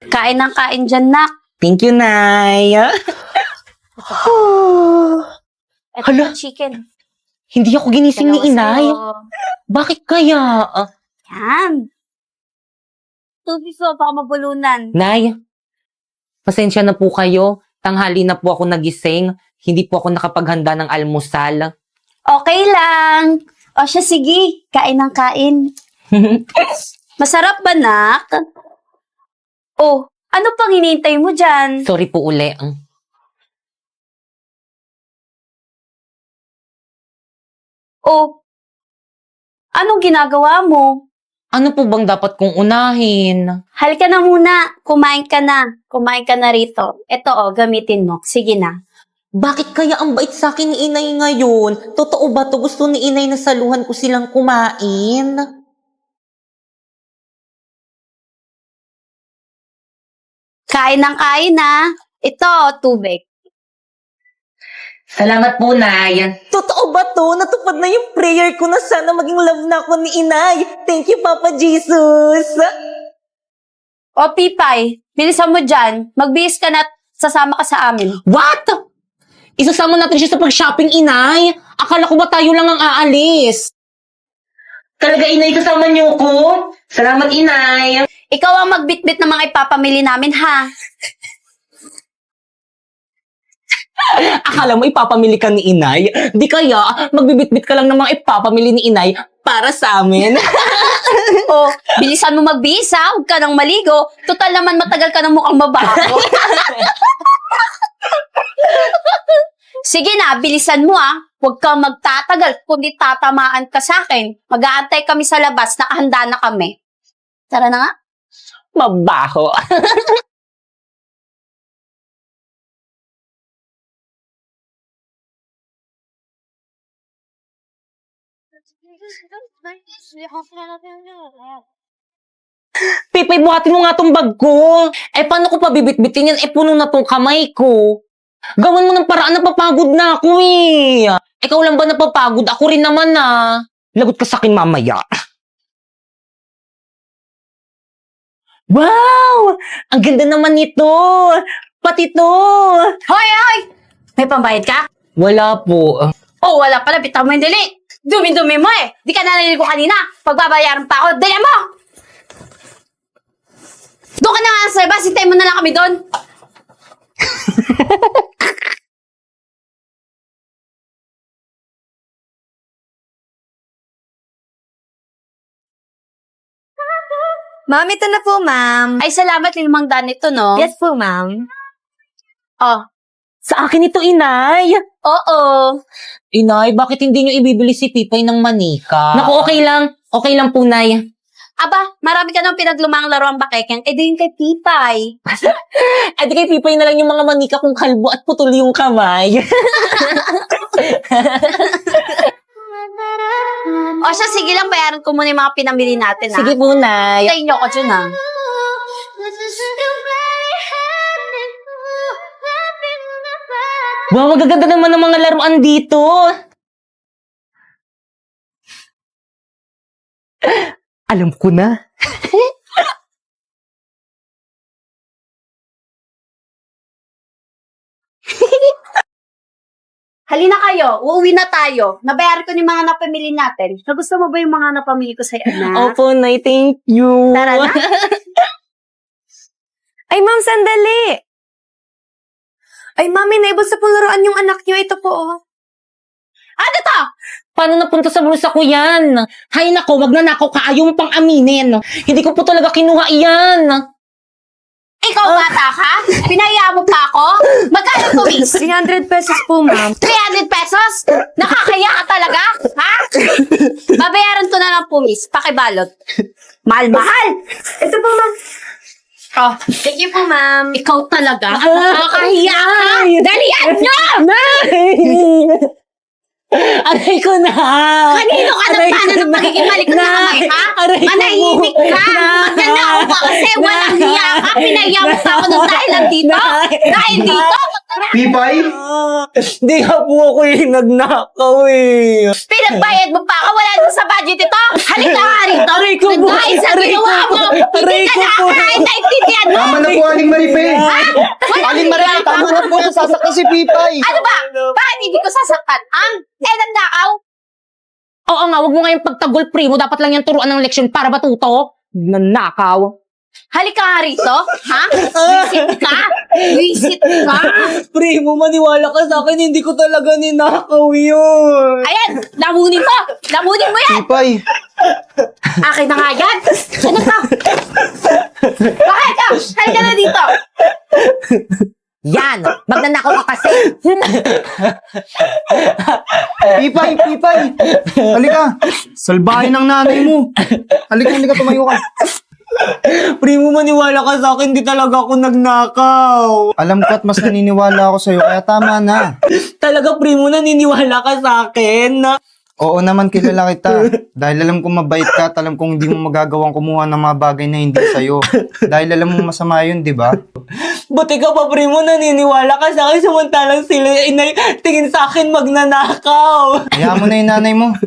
Kain ng kain dyan, nak. Thank you, Nay. Ito Hala. yung chicken. Hindi ako ginising ni Dalawa Inay. sa'yo. Bakit kaya? Yan. Tubig so, baka mabulunan. Nay, pasensya na po kayo. Tanghali na po ako nagising. Hindi po ako nakapaghanda ng almusal. Okay lang. O siya, sige. Kain ng kain. Masarap ba, nak? Oh, ano pang hinihintay mo dyan? Sorry po uli. Oh, anong ginagawa mo? Ano po bang dapat kong unahin? Halika na muna. Kumain ka na. Kumain ka na rito. Ito gamitin mo. Sige na. Bakit kaya ang bait sa akin ni Inay ngayon? Totoo ba to? Gusto ni Inay na saluhan ko silang kumain? Kain ng kain na. Ito, tubig. Salamat po, Nay. Totoo ba to? Natupad na yung prayer ko na sana maging love na ako ni Inay. Thank you, Papa Jesus. O, Pipay, bilisan mo dyan. Magbihis ka na at sasama ka sa amin. What? Isasama natin siya sa pag-shopping, Inay. Akala ko ba tayo lang ang aalis? Talaga, Inay, kasama niyo ko? Salamat, Inay. Ikaw ang magbitbit ng mga ipapamili namin, ha? Akala mo ipapamili ka ni Inay? Di kaya, magbibitbit ka lang ng mga ipapamili ni Inay para sa amin. O, bilisan mo magbihis, ha? Huwag ka nang maligo. Total naman matagal ka ng mukhang mabaho. Sige na, bilisan mo, ha? Huwag kang magtatagal, kundi tatamaan ka sa akin. Mag-aantay kami sa labas, nakahanda na kami. Tara na nga. Mabaho. Pipay, buhatin mo nga tong bag ko. Eh, paano ko pa bibitbitin yan? Eh, puno na tong kamay ko. Gawin mo ng paraan, napapagod na ako eh. Ikaw lang ba napapagod? Ako rin naman ah. Lagot ka sa akin mamaya. Wow! Ang ganda naman nito. Pati to. Hoy, hoy! May pambayad ka? Wala po. Oh, wala pala. Bitaw mo yung dali. Dumi-dumi mo eh. Di ka naliligo kanina. Pagbabayaran pa ako. Dali mo! Doon ka na nga sa labas. Hintayin mo na lang kami doon. Ma'am, ito na po, ma'am. Ay, salamat. Limang daan ito, no? Yes po, ma'am. Oh, Sa akin ito, Inay. oo. Inay, bakit hindi nyo ibibili si Pipay ng manika? Naku, okay lang. Okay lang po, Nay. Aba, marami ka nang pinaglumang laro ang bakekeng. Eh, din kay Pipay. Eh, di kay Pipay na lang yung mga manika kung kalbo at putol yung kamay. O siya, sige lang. Bayaran ko muna yung mga pinamili natin, ha? Sige po, Nay. Tayo nyo ko dyan, ha? Wow, magaganda naman ng mga laruan dito. Alam ko na. Halina kayo. Uuwi na tayo. Nabayaran ko yung mga napamili natin. Nagusto mo ba yung mga napamili ko sa'yo, anak? Opo, Nay. Thank you. Tara na. Ay, ma'am, sandali. Ay, mami, naibos sa pong laruan yung anak niyo. Ito po, oh. Ano to? Paano napunta sa bulsa ko yan? Hay nako, wag na nako ka. Ayaw mo pang aminin. Hindi ko po talaga kinuha iyan. Ikaw bata ka? Pinaya mo pa ako? Magkano to, miss? 300 pesos po, ma'am. 300 pesos? Nakakaya ka talaga? Ha? Babayaran ko na lang po, miss. Pakibalot. Mahal-mahal! Ito po, ma'am. Oh, Thank you po, ma'am. ikaw talaga? Nakakahiya ka! Dalian nyo! Aray ko na! Kanino ka nang paano ng pagkikimalik na kamay, ha? Aray ko Manahimik ka! Magnanao ka kasi walang hiya ka! Pinaya mo pa ako ng dahil nandito! Dahil dito! Pipay? Di nga po ako yung nagnakaw eh. Pinagbayad mo pa ako, wala na sa budget ito. Halika nga rito. Aray ko po. Dahil sa Aray ginawa ko mo, po. hindi Aray ka ko po. nakakain na intindihan mo. Tama na po, Aling Maripe. Aling Maripe, Tama na po, sasaktan si Pipay. Ano ba? Bakit hindi ko sasaktan? Nandakaw? Oo nga, wag mo nga yung pagtagol, primo. Dapat lang yan turuan ng leksyon para matuto. Nanakaw. Halika nga rito. Ha? Visit ka? Visit ka? Primo, maniwala ka sa akin. Hindi ko talaga ninakaw yun. Ayan, lamunin mo. Lamunin mo yan. Pipay. Akin na nga yan. Ano ka? Bakit ka? Halika na dito. Yan! Magnanakaw ka kasi! Pipay. Halika. Salbahin ng nanay mo. Halika, tumayo ka. Primo, maniwala ka sa akin. Di talaga ako nagnakaw. Alam ko at mas naniniwala ako sa'yo, kaya tama na. Talaga, Primo, naniniwala ka sa akin. Oo naman, kilala kita. Dahil alam kong mabait ka at alam kong hindi mo magagawang kumuha ng mga bagay na hindi sa'yo. Dahil alam mo masama yun, di ba? Buti ka pa, Primo, naniniwala ka sa akin. Samantalang sila inay tingin sa akin magnanakaw. Hayaan mo na yung nanay mo.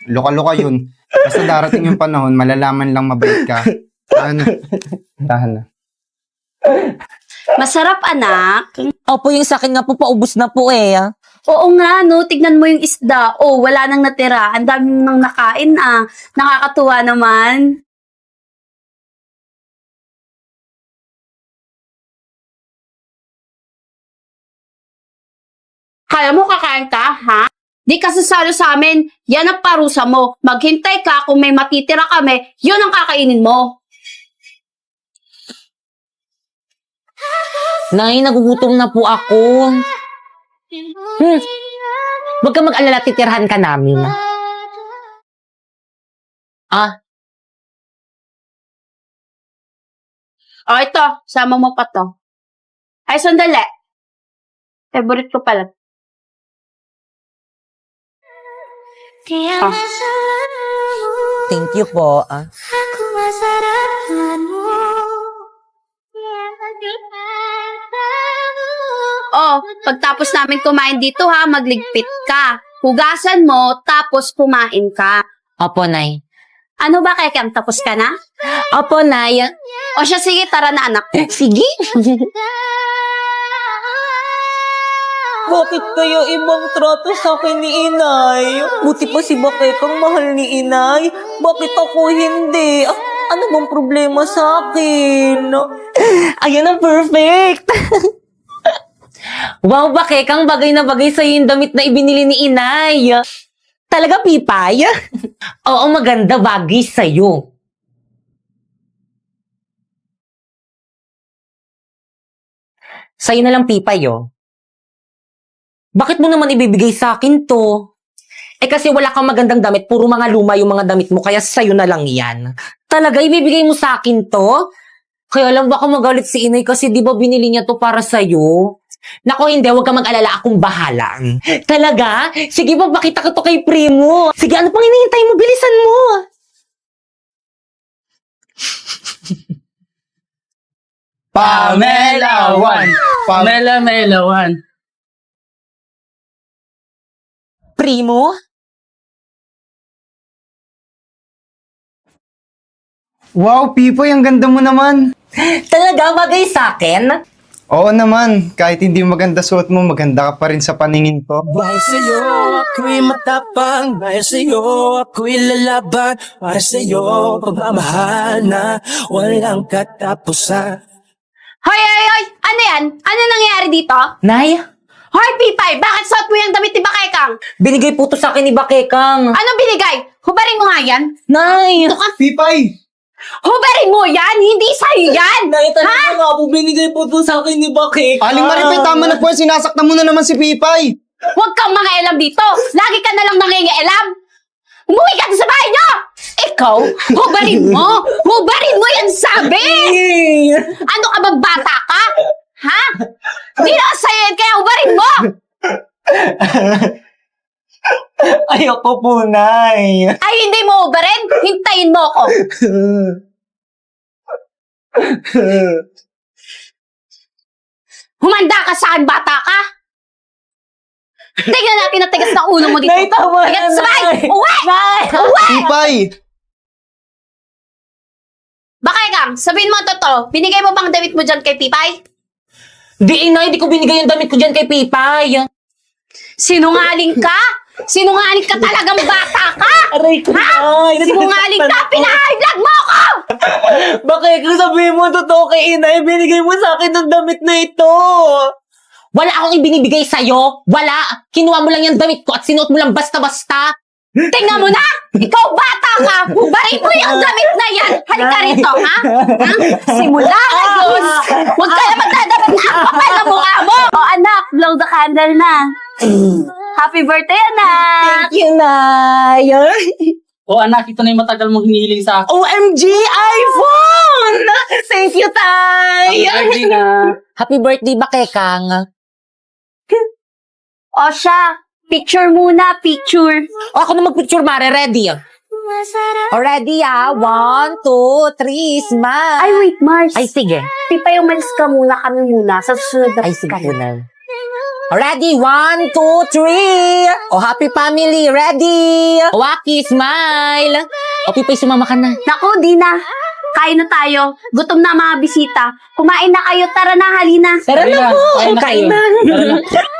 Luka-luka yun. Basta darating yung panahon, malalaman lang mabait ka. Tahan na. Masarap, anak. Opo, yung sa akin nga po, paubos na po eh. Oo nga, no. Tignan mo yung isda. Oh, wala nang natira. Ang dami mo nang nakain, ah. Nakakatuwa naman. Kaya mo kakain ka, ha? Di ka sasalo sa amin. Yan ang parusa mo. Maghintay ka kung may matitira kami, yun ang kakainin mo. Nay, nagugutom na po ako. Huwag ka mag-alala, titirhan ka namin. Oh, ito. Sama mo pa to. Ay, sandali. Favorite ko pala. Ah. Thank you po. Oh, pagtapos namin kumain dito ha, magligpit ka. Hugasan mo, tapos kumain ka. Opo, Nay. Ano ba, Kekam? Tapos ka na? Opo, Nay. O siya, sige, tara na anak. Sige. Bakit kayo ibang trato sa akin ni Inay? Buti pa si Bakekang mahal ni Inay. Bakit ako hindi? Ano bang problema sa akin? Ayan ang perfect! Wow, Bakekang, bagay na bagay sa'yo yung damit na ibinili ni Inay. Talaga, Pipay? Oo, maganda, bagay sa'yo. Sa'yo na lang, Pipay, oh. Bakit mo naman ibibigay sa akin to? Eh kasi wala kang magandang damit, puro mga luma yung mga damit mo, kaya sa'yo na lang yan. Talaga, ibibigay mo sa akin to? Kaya lang baka magalit si Inay kasi di ba binili niya to para sa'yo? Nako hindi, huwag kang mag-alala, akong bahala. Talaga? Sige ba, pakita ko to kay Primo. Sige, ano pang hinihintay mo? Bilisan mo. Pamela 1. Mela 1. Primo? Wow, Pipoy, ang ganda mo naman. Talaga, bagay sa akin? Oo naman, kahit hindi maganda suot mo, maganda ka pa rin sa paningin ko. Dahil sa'yo, ako'y matapang. Dahil sa'yo, ako'y lalaban. Para sa'yo, pagmamahal na walang katapusan. Hoy! Ano yan? Ano nangyayari dito? Nay, Hoy, Pipay! Bakit suot mo yung damit ni Bakekang? binigay po to sa akin ni Bakekang. Ano binigay? Hubarin mo nga yan. Nay! Ito ka. Pipay! Hubarin mo yan! Hindi sa'yo yan! Nay, talaga nga po, binigay po to sa akin ni Bakekang. Aling Maripe, tama na po, sinasaktan mo na naman si Pipay. Huwag kang mangialam dito! Lagi ka na lang nangingialam! Umuwi ka sa bahay niyo! Ikaw, hubarin mo! Hubarin mo yan sabi! Ano ka bang bata ka? Ha? Hindi na sa'yo yan, kaya hubarin mo! Ayoko po, Nay. Ay, hindi mo hubarin? Hintayin mo ako! Humanda ka sa akin, bata ka! Tingnan natin na tigas na ulo mo dito. Nay, tama na, Tigas sa bahay! Nay! Uwi! Nay! Uwi! Pipay! Baka Kang, sabihin mo ang totoo, binigay mo bang damit mo dyan kay Pipay? Di, Inay, di ko binigay yung damit ko dyan kay Pipay. Sinungaling ka? Sinungaling ka talagang bata ka! Aray ko, Nay! Sinungaling ka! Pinahaylag mo ako! Bakit kung sabihin mo totoo kay Inay, binigay mo sa akin ng damit na ito? Wala akong ibinibigay sa'yo. Wala. Kinuha mo lang yung damit ko at sinuot mo lang basta-basta. Tingnan mo na! Ikaw bata ka! Hubarin mo yung damit na yan! Halika rito, ha? Simula ngayon, huwag ka na magdadamit na ang kapal na mukha mo! O anak, blow the candle na. Happy birthday, anak! Thank you, Nay. O anak, ito na yung matagal mong hinihiling sa akin. OMG, iPhone! Thank you, Tay! Happy birthday na. Happy birthday ba, Kekang? O siya, picture muna, picture. O, ako na mag-picture, Mare. Ready? O, ready, 1, 2, 3, smile. Ay, wait, Mars. Ay, sige. Pipay, umalis ka muna, kami muna. Sa susunod na Ay, sige po, Nay. O, ready, 1, 2, 3. O, happy family, ready? O, Waki, smile. O, Pipay, sumama ka na. Naku, di na. Kain na tayo. Gutom na mga bisita. Kumain na kayo. Tara na, halina. Tara Kain na na, po. kain na Kain kayo. na. Tara na.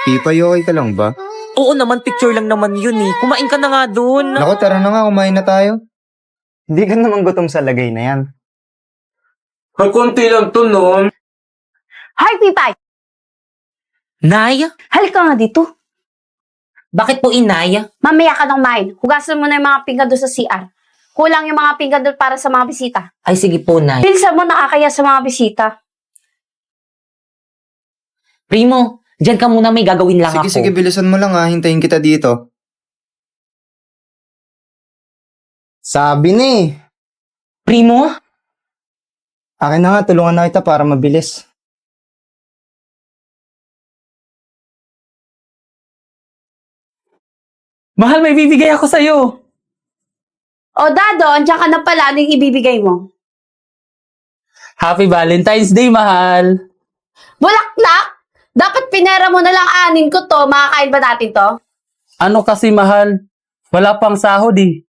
Pipay, okay ka lang ba? Oo naman, picture lang naman yun eh. Kumain ka na nga dun. Naku, tara na nga, kumain na tayo. Hindi ka naman gutom sa lagay na yan. Ay, konti lang to, no? Hi, Pipay. Nay, Halika nga dito. bakit po Inay? Mamaya ka nang main. Hugasan mo na yung mga pinggan doon sa CR. Kulang yung mga pinggan doon para sa mga bisita. Ay, sige po, Nay. Bilisan mo, nakakaya sa mga bisita. Primo, dyan ka muna, may gagawin lang Sige, ako. sige, bilisan mo lang ha. Hintayin kita dito. Sabi na eh. Primo? Akin na nga, tulungan na kita para mabilis. Mahal, may bibigay ako sa'yo. O, Dado, andiyan ka na pala. Ano yung ibibigay mo? Happy Valentine's Day, mahal. Bulaklak! Dapat pinera mo na lang anin ko to. Makakain ba natin to? Ano kasi, mahal? Wala pang sahod eh.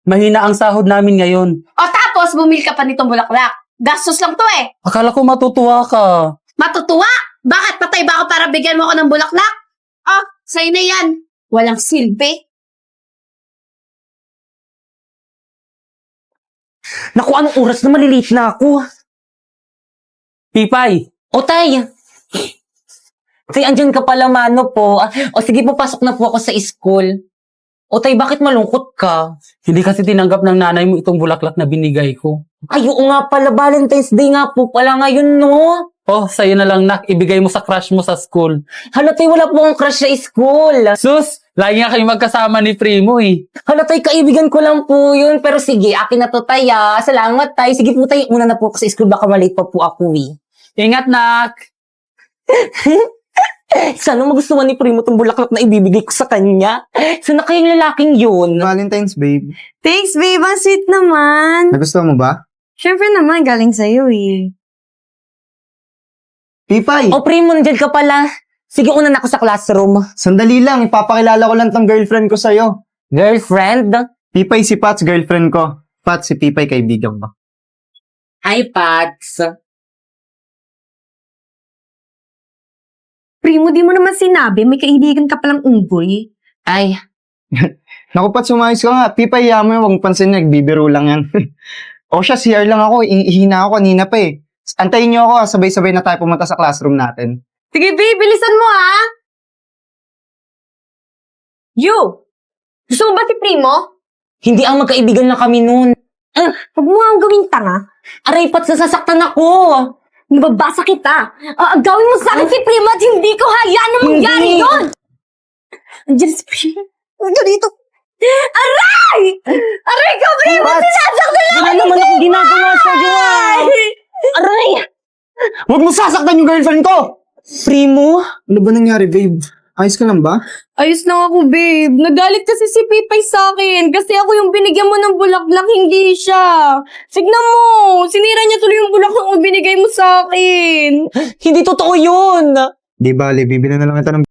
Mahina ang sahod namin ngayon. O tapos, bumili ka pa nitong bulaklak. Gastos lang to eh. Akala ko matutuwa ka. Matutuwa? Bakit? Patay ba ako para bigyan mo ako ng bulaklak? Oh, sa'yo na yan. Walang silbi. Naku, anong oras na maliliit na ako? Pipay, O, Tay. Tay, andyan ka pala, mano po. O, sige po, pasok na po ako sa school. O, Tay, bakit malungkot ka? hindi kasi tinanggap ng nanay mo itong bulaklak na binigay ko. Ay, oo nga pala, Valentine's Day nga po pala ngayon, no? Oh, sa'yo na lang, nak. Ibigay mo sa crush mo sa school. Hala, Tay, wala po akong crush sa school. Sus, lagi nga kayo magkasama ni Primo eh. Hala, Tay, kaibigan ko lang po yun. Pero sige, akin na to, Tay, ah. Salamat, Tay. Sige po, Tay, una na po ako sa school. Baka malate pa po ako, eh. Ingat, nak. Sana magustuhan ni Primo tong bulaklak na ibibigay ko sa kanya. Sana kayong lalaking yun? Valentine's, babe. Thanks, babe. Ang sweet naman. Nagustuhan mo ba? Siyempre naman, galing sa'yo eh. Pipay! O, Primo, nandiyan ka pala. Sige, una na ako sa classroom. Sandali lang, ipapakilala ko lang tong girlfriend ko sa'yo. Girlfriend? Pipay si Pats, girlfriend ko. Pats, si Pipay, kaibigan ko. Hi, Pats. Primo, di mo naman sinabi, may kaibigan ka palang unggoy. Ay, Naku, Pats, umayos ka nga. Pipay, mo yun, huwag mong pansin niya, bibiro lang yan. O siya, CR lang ako, ihina ako kanina pa eh. Antayin niyo ako, sabay-sabay na tayo pumunta sa classroom natin. Sige, babe, bilisan mo ha! You! Gusto mo ba si Primo? hindi ang magkaibigan na kami noon. Huwag mo nga gawing tanga. Aray, Pats, nasasaktan ako. Nababasa kita. Gawin mo sa akin si Primo at hindi ko hayaan na mangyari Hindi. yun! Andiyan si Primo. Andiyan dito. Aray! Aray ka, Primo! Sinasaktan lang! Wala naman akong ginagawa sa'yo, ah. Aray! Huwag mo sasaktan yung girlfriend ko! Primo? Ano ba nangyari, babe? Ayos ka lang ba? Ayos lang ako, babe. Nagalit kasi si Pipay sa akin kasi ako yung binigyan mo ng bulaklak, hindi siya. Tignan mo, sinira niya tuloy yung bulaklak na binigay mo sa akin. Hindi totoo yun! Di bale, bibili na lang ito ng